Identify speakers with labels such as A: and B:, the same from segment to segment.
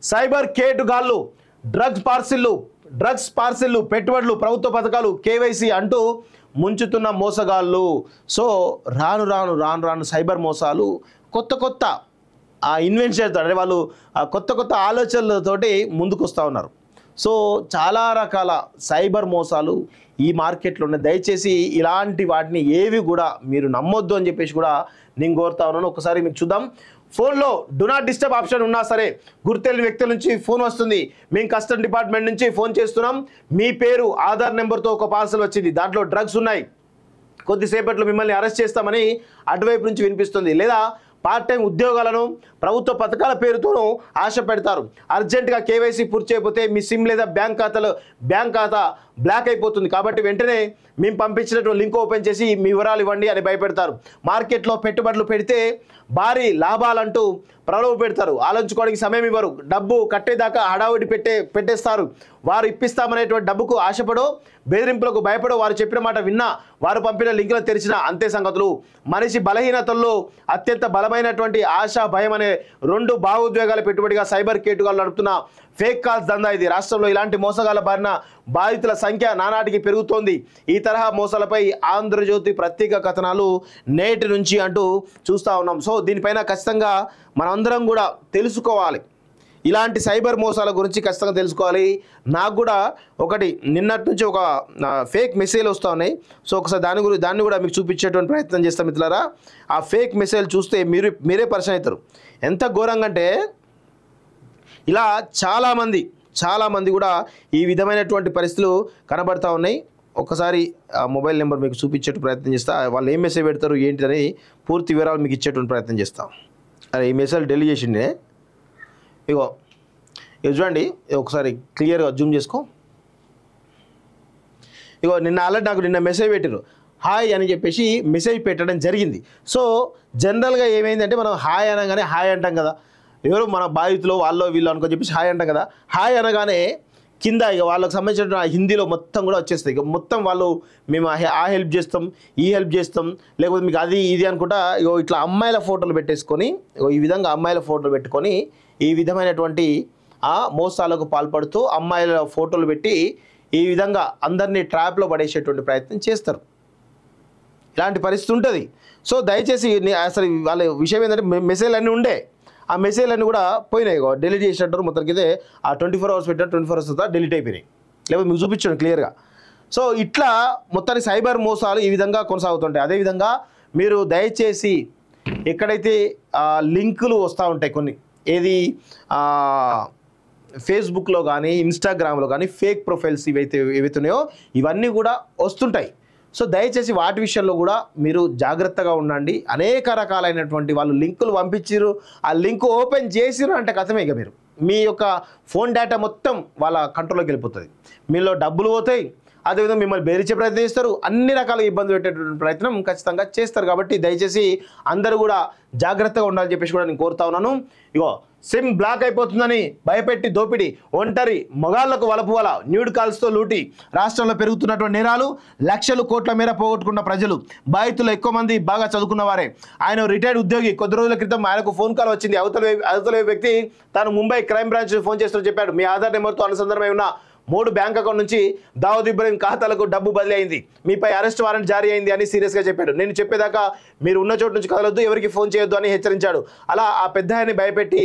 A: Cyber కేటుగాళ్ళు drugs పార్సిల్లు పెట్టుబడులు ప్రభుత్వ పథకాలు కేవైసీ అంటూ ముంచుతున్న మోసగాళ్ళు. సో రాను రాను సైబర్ మోసాలు కొత్త ఇన్వెన్షన్తో అంటే వాళ్ళు కొత్త ఆలోచనలతోటి ముందుకు వస్తూ ఉన్నారు. సో చాలా రకాల సైబర్ మోసాలు ఈ మార్కెట్లో ఉన్నాయి. దయచేసి ఇలాంటి వాటిని ఏవి కూడా మీరు నమ్మొద్దు అని చెప్పేసి కూడా నేను కోరుతా ఉన్నాను. ఒకసారి మీకు చూద్దాం. ఫోన్లో డు నాట్ డిస్టర్బ్ ఆప్షన్ ఉన్నా సరే గుర్తెలిని వ్యక్తుల నుంచి ఫోన్ వస్తుంది. మేము కస్టమ్ డిపార్ట్మెంట్ నుంచి ఫోన్ చేస్తున్నాం, మీ పేరు ఆధార్ నెంబర్తో ఒక పార్సల్ వచ్చింది, దాంట్లో డ్రగ్స్ ఉన్నాయి, కొద్దిసేపట్లో మిమ్మల్ని అరెస్ట్ చేస్తామని అటువైపు నుంచి వినిపిస్తుంది. లేదా పార్ట్ టైం ఉద్యోగాలను ప్రభుత్వ పథకాల పేరుతోనూ ఆశ పెడతారు. అర్జెంటుగా కేవైసీ పూర్తి చేయకపోతే మీ సిమ్ లేదా బ్యాంక్ ఖాతా బ్లాక్ అయిపోతుంది, కాబట్టి వెంటనే మేము పంపించినటువంటి లింక్ ఓపెన్ చేసి మీ వివరాలు ఇవ్వండి అని భయపెడతారు. మార్కెట్లో పెట్టుబడులు పెడితే భారీ లాభాలంటూ ప్రలోభ పెడతారు. ఆలోచించుకోవడానికి సమయం ఇవ్వరు. డబ్బు కట్టేదాకా హడావుడి పెట్టేస్తారు. వారు ఇప్పిస్తామనేటువంటి డబ్బుకు ఆశపడో బెదిరింపులకు భయపడో వారు చెప్పిన మాట విన్నా వారు పంపిన లింకులు తెరిచిన అంతే సంగతులు. మనిషి బలహీనతల్లో అత్యంత బలమైనటువంటి ఆశ, భయం అనే రెండు భావోద్వేగాల పెట్టుబడిగా సైబర్ కేటుగాలు నడుపుతున్న ఫేక్ కాల్స్ దందా ఇది. రాష్ట్రంలో ఇలాంటి మోసగాల బారిన బాధితుల సంఖ్య నానాటికి పెరుగుతోంది. ఈ తరహా మోసాలపై ఆంధ్రజ్యోతి ప్రత్యేక కథనాలు నేటి నుంచి అంటూ చూస్తూ ఉన్నాం. సో దీనిపైన ఖచ్చితంగా మనందరం కూడా తెలుసుకోవాలి. ఇలాంటి సైబర్ మోసాల గురించి ఖచ్చితంగా తెలుసుకోవాలి. నాకు కూడా ఒకటి నిన్నటి నుంచి ఒక ఫేక్ మెసేజ్ వస్తూ ఉన్నాయి. సో ఒకసారి దాన్ని కూడా మీకు చూపించేటువంటి ప్రయత్నం చేస్తాం మిత్రులారా. ఆ ఫేక్ మెసేజ్ చూస్తే మీరే పరిచయం అవుతారు. ఎంత ఘోరంగా అంటే ఇలా చాలామంది కూడా ఈ విధమైనటువంటి పరిస్థితులు కనబడతా ఉన్నాయి. ఒకసారి మొబైల్ నెంబర్ మీకు చూపించే ప్రయత్నం చేస్తా. వాళ్ళు ఏం మెసేజ్ పెడతారు ఏంటిదని పూర్తి వివరాలు మీకు ఇచ్చేటువంటి ప్రయత్నం చేస్తాం. అరే ఈ మెసేజ్ డెలీట్ చేసిండే. ఇగో చూడండి, ఒకసారి క్లియర్గా జూమ్ చేసుకో. ఇగో నిన్న మెసేజ్ పెట్టారు, హాయ్ అని చెప్పేసి మెసేజ్ పెట్టడం జరిగింది. సో జనరల్గా ఏమైందంటే మనం హాయ్ అనగానే హాయ్ అంటాం కదా, ఎవరు మన బాధితులు వాళ్ళు వీళ్ళు అనుకొని చెప్పేసి హాయ్ అంటాం కదా. హాయ్ అనగానే కింద ఇక వాళ్ళకి సంబంధించిన హిందీలో మొత్తం కూడా వచ్చేస్తాయి. ఇక మొత్తం వాళ్ళు మేము ఆ హెల్ప్ చేస్తాం, ఈ హెల్ప్ చేస్తాం, లేకపోతే మీకు అది ఇది అనుకుంటా ఇగో ఇట్లా అమ్మాయిల ఫోటోలు పెట్టేసుకొని ఈ విధంగా అమ్మాయిల ఫోటోలు పెట్టుకొని ఈ విధమైనటువంటి మోసాలకు పాల్పడుతూ అమ్మాయిల ఫోటోలు పెట్టి ఈ విధంగా అందరినీ ట్రాప్లో పడేసేటువంటి ప్రయత్నం చేస్తారు. ఇలాంటి పరిస్థితి ఉంటుంది. సో దయచేసి అసలు వాళ్ళ విషయం ఏంటంటే మెసేజ్లు అన్నీ ఉండే, ఆ మెసేజ్లన్నీ కూడా పోయినాయి, డిలీట్ చేసినట్టు మొత్తానికైతే ఆ 24 hours పెట్టిన 24 hours తర్వాత డిలీట్ అయిపోయినాయి. లేకపోతే మీకు చూపించాను క్లియర్గా. సో ఇట్లా మొత్తానికి సైబర్ మోసాలు ఈ విధంగా కొనసాగుతుంటాయి. అదేవిధంగా మీరు దయచేసి ఎక్కడైతే లింకులు వస్తూ ఉంటాయి కొన్ని, ఏది ఫేస్బుక్లో కానీ ఇన్స్టాగ్రామ్లో కానీ ఫేక్ ప్రొఫైల్స్ ఏవైతున్నాయో ఇవన్నీ కూడా వస్తుంటాయి. సో దయచేసి వాటి విషయంలో కూడా మీరు జాగ్రత్తగా ఉండండి. అనేక రకాలైనటువంటి వాళ్ళు లింకులు పంపించారు, ఆ లింక్ ఓపెన్ చేసిరు అంటే కథమే. ఇక మీరు మీ యొక్క ఫోన్ డేటా మొత్తం వాళ్ళ కంట్రోల్లోకి వెళ్ళిపోతుంది, మీలో డబ్బులు పోతాయి, అదేవిధంగా మిమ్మల్ని బెదిరించే ప్రయత్నం చేస్తారు, అన్ని రకాల ఇబ్బందులు పెట్టేటువంటి ప్రయత్నం ఖచ్చితంగా చేస్తారు. కాబట్టి దయచేసి అందరూ కూడా జాగ్రత్తగా ఉండాలని చెప్పేసి కూడా నేను కోరుతా ఉన్నాను. ఇగో సిమ్ బ్లాక్ అయిపోతుందని భయపెట్టి దోపిడీ, ఒంటరి మగాళ్లకు వలపు వల, న్యూడ్ కాల్స్తో లూటి. రాష్ట్రంలో పెరుగుతున్నటువంటి నేరాలు, లక్షలు కోట్ల మేర పోగొట్టుకున్న ప్రజలు, బాధితులు ఎక్కువ మంది బాగా చదువుకున్న వారే. ఆయన రిటైర్డ్ ఉద్యోగి. కొద్ది రోజుల క్రితం ఆయనకు ఫోన్ కాల్ వచ్చింది. అవతల వ్యక్తి తాను ముంబై క్రైమ్ బ్రాంచ్ ఫోన్ చేస్తూ చెప్పాడు, మీ ఆధార్ నెంబర్తో అనుసంధానమై ఉన్న 3 బ్యాంక్ అకౌంట్ నుంచి దావుద్ ఇబ్రహీం ఖాతాలకు డబ్బు బదిలీ అయింది, మీపై అరెస్ట్ వారెంట్ జారీ అయింది అని సీరియస్గా చెప్పాడు. నేను చెప్పేదాకా మీరు ఉన్న చోటు నుంచి కదలొద్దు, ఎవరికి ఫోన్ చేయొద్దు అని హెచ్చరించాడు. అలా ఆ పెద్ద ఆయన్ని భయపెట్టి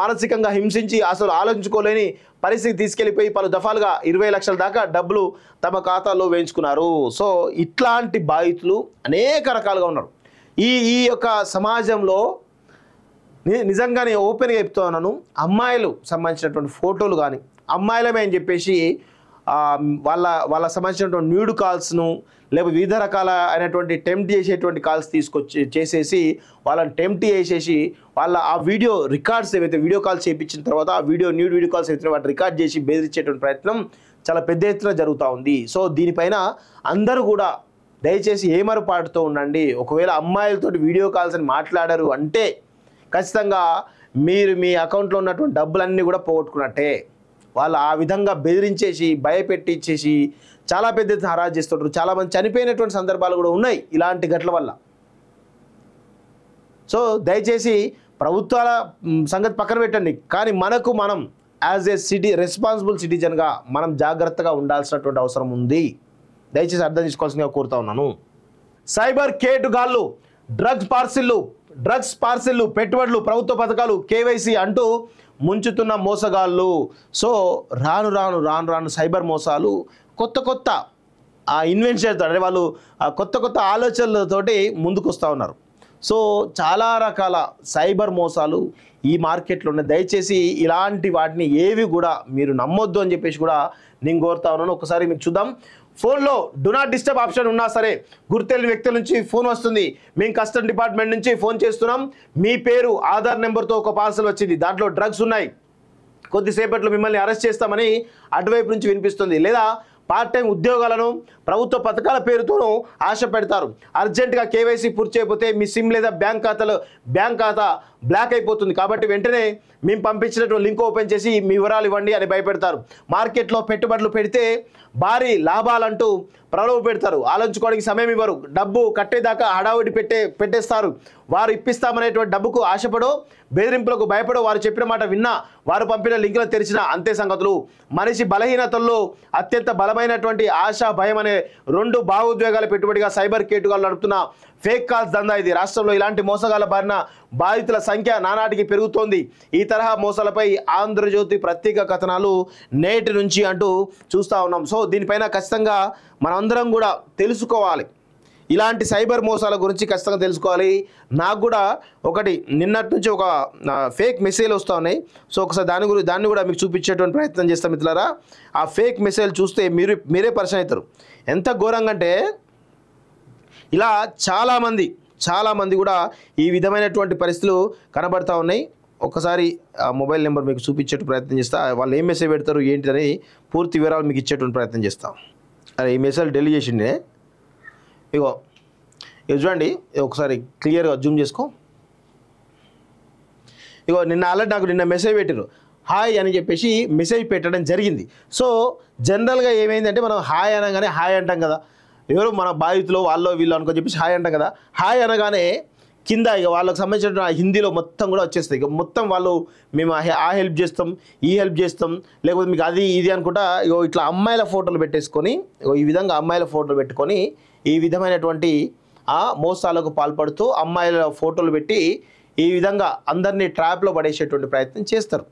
A: మానసికంగా హింసించి అసలు ఆలోచించుకోలేని పరిస్థితి తీసుకెళ్లిపోయి పలు దఫాలుగా 20 లక్షల దాకా డబ్బులు తమ ఖాతాల్లో వేయించుకున్నారు. సో ఇట్లాంటి బాధితులు అనేక రకాలుగా ఉన్నారు ఈ యొక్క సమాజంలో. నిజంగానే ఓపెన్గా చెప్తా ఉన్నాను, అమ్మాయిలు సంబంధించినటువంటి ఫోటోలు కానీ అమ్మాయిలమే అని చెప్పేసి వాళ్ళ సంబంధించినటువంటి న్యూడ్ కాల్స్ను లేకపోతే వివిధ రకాల అయినటువంటి టెంప్ట్ చేసేటువంటి కాల్స్ చేసేసి వాళ్ళని టెంప్ట్ చేసేసి వాళ్ళ ఆ వీడియో రికార్డ్స్ ఏవైతే వీడియో కాల్స్ చేయించిన తర్వాత ఆ న్యూడ్ వీడియో కాల్స్ అయితే వాటిని రికార్డ్ చేసి బెదిరించేటువంటి ప్రయత్నం చాలా పెద్ద ఎత్తున జరుగుతూ ఉంది. సో దీనిపైన అందరూ కూడా దయచేసి ఏమరపాటుతో ఉండండి. ఒకవేళ అమ్మాయిలతోటి వీడియో కాల్స్ అని మాట్లాడారు అంటే ఖచ్చితంగా మీరు మీ అకౌంట్లో ఉన్నటువంటి డబ్బులన్నీ కూడా పోగొట్టుకున్నట్టే. వాళ్ళు ఆ విధంగా బెదిరించేసి భయపెట్టించేసి చాలా పెద్ద ఎత్తున హరాజ్ చేస్తుంటారు. చాలామంది చనిపోయినటువంటి సందర్భాలు కూడా ఉన్నాయి ఇలాంటి ఘటనల వల్ల. సో దయచేసి ప్రభుత్వాల సంగతి పక్కన పెట్టండి, కానీ మనం యాజ్ ఏ రెస్పాన్సిబుల్ సిటిజన్గా మనం జాగ్రత్తగా ఉండాల్సినటువంటి అవసరం ఉంది. దయచేసి అర్థం చేసుకోవాల్సిందిగా కోరుతా ఉన్నాను. సైబర్ కేటుగాళ్ళు డ్రగ్స్ పార్సిళ్ళు పెట్టుబడులు ప్రభుత్వ పథకాలు కేవైసీ అంటూ ముంచుతున్న మోసగాళ్ళు. సో రాను సైబర్ మోసాలు కొత్త ఇన్వెంట్ చేస్తారు, అంటే వాళ్ళు కొత్త ఆలోచనలతోటి ముందుకు వస్తూ ఉన్నారు. సో చాలా రకాల సైబర్ మోసాలు ఈ మార్కెట్లో ఉన్నాయి. దయచేసి ఇలాంటి వాటిని ఏవి కూడా మీరు నమ్మొద్దు అని చెప్పేసి కూడా నేను కోరుతా ఉన్నాను. ఒకసారి మీకు చూద్దాం. ఫోన్లో డు నాట్ డిస్టర్బ్ ఆప్షన్ ఉన్నా సరే గుర్తెలిని వ్యక్తుల నుంచి ఫోన్ వస్తుంది. మేము కస్టమ్ డిపార్ట్మెంట్ నుంచి ఫోన్ చేస్తున్నాం, మీ పేరు ఆధార్ నెంబర్తో ఒక పార్సల్ వచ్చింది, దాంట్లో డ్రగ్స్ ఉన్నాయి, కొద్దిసేపట్లో మిమ్మల్ని అరెస్ట్ చేస్తామని అటువైపు నుంచి వినిపిస్తుంది. లేదా పార్ట్ టైం ఉద్యోగాలను ప్రభుత్వ పథకాల పేరుతోనూ ఆశ పెడతారు. అర్జెంటుగా కేవైసీ పూర్తి చేయకపోతే మీ సిమ్ లేదా బ్యాంక్ ఖాతా బ్లాక్ అయిపోతుంది, కాబట్టి వెంటనే మేము పంపించినటువంటి లింక్ ఓపెన్ చేసి మీ వివరాలు ఇవ్వండి అని భయపెడతారు. మార్కెట్లో పెట్టుబడులు పెడితే భారీ లాభాలంటూ ప్రలోభ పెడతారు. ఆలోచించుకోవడానికి సమయం ఇవ్వరు, డబ్బు కట్టేదాకా హడావుడి పెట్టేస్తారు. వారు ఇప్పిస్తామనేటువంటి డబ్బుకు ఆశపడో బెదిరింపులకు భయపడో వారు చెప్పిన మాట విన్నా వారు పంపిన లింకులు తెరిచిన అంతే సంగతులు. మనిషి బలహీనతల్లో అత్యంత బలమైనటువంటి ఆశ, భయం అనే రెండు భావోద్వేగాల పెట్టుబడిగా సైబర్ కేటుగాళ్ళు నడుపుతున్న ఫేక్ కాల్స్ దందా ఇది. రాష్ట్రంలో ఇలాంటి మోసగాల బారిన బాధితుల సంఖ్య నానాటికి పెరుగుతోంది. ఈ తరహా మోసాలపై ఆంధ్రజ్యోతి ప్రత్యేక కథనాలు నేటి నుంచి అంటూ చూస్తూ ఉన్నాం. సో దీనిపైన ఖచ్చితంగా మనందరం కూడా తెలుసుకోవాలి. ఇలాంటి సైబర్ మోసాల గురించి ఖచ్చితంగా తెలుసుకోవాలి. నాకు కూడా ఒకటి నిన్నటి నుంచి ఒక ఫేక్ మెసేజ్ వస్తూ ఉన్నాయి. సో ఒకసారి దాన్ని కూడా మీకు చూపించేటువంటి ప్రయత్నం చేస్తాం మిత్రులారా. ఆ ఫేక్ మెసేజ్ చూస్తే మీరే పరిచయం అవుతారు. ఎంత ఘోరంగా అంటే ఇలా చాలామంది కూడా ఈ విధమైనటువంటి పరిస్థితులు కనబడతా ఉన్నాయి. ఒకసారి ఆ మొబైల్ నెంబర్ మీకు చూపించే ప్రయత్నం చేస్తా, వాళ్ళు ఏం మెసేజ్ పెడతారు ఏంటిదని పూర్తి వివరాలు మీకు ఇచ్చేటువంటి ప్రయత్నం చేస్తాం. అరే ఈ మెసేజ్ డెలీట్ చేసిండే, ఇగో చూడండి, ఒకసారి క్లియర్గా జూమ్ చేసుకో. ఇగో నిన్న మెసేజ్ పెట్టారు, హాయ్ అని చెప్పేసి మెసేజ్ పెట్టడం జరిగింది. సో జనరల్గా ఏమైందంటే మనం హాయ్ అనగానే హాయ్ అంటాం కదా, ఎవరు మన బాధితులు వాళ్ళో వీళ్ళు అనుకొని చెప్పేసి హాయ్ అంటాం కదా. హాయ్ అనగానే కింద ఇక వాళ్ళకి సంబంధించిన హిందీలో మొత్తం కూడా వచ్చేస్తాయి. ఇక మొత్తం వాళ్ళు మేము ఆ హెల్ప్ చేస్తాం, ఈ హెల్ప్ చేస్తాం, లేకపోతే మీకు అది ఇది అనుకుంటా ఇగో ఇట్లా అమ్మాయిల ఫోటోలు పెట్టేసుకొని ఈ విధంగా అమ్మాయిల ఫోటోలు పెట్టుకొని ఈ విధమైనటువంటి మోసాలకు పాల్పడుతూ అమ్మాయిల ఫోటోలు పెట్టి ఈ విధంగా అందరినీ ట్రాప్లో పడేసేటువంటి ప్రయత్నం చేస్తారు.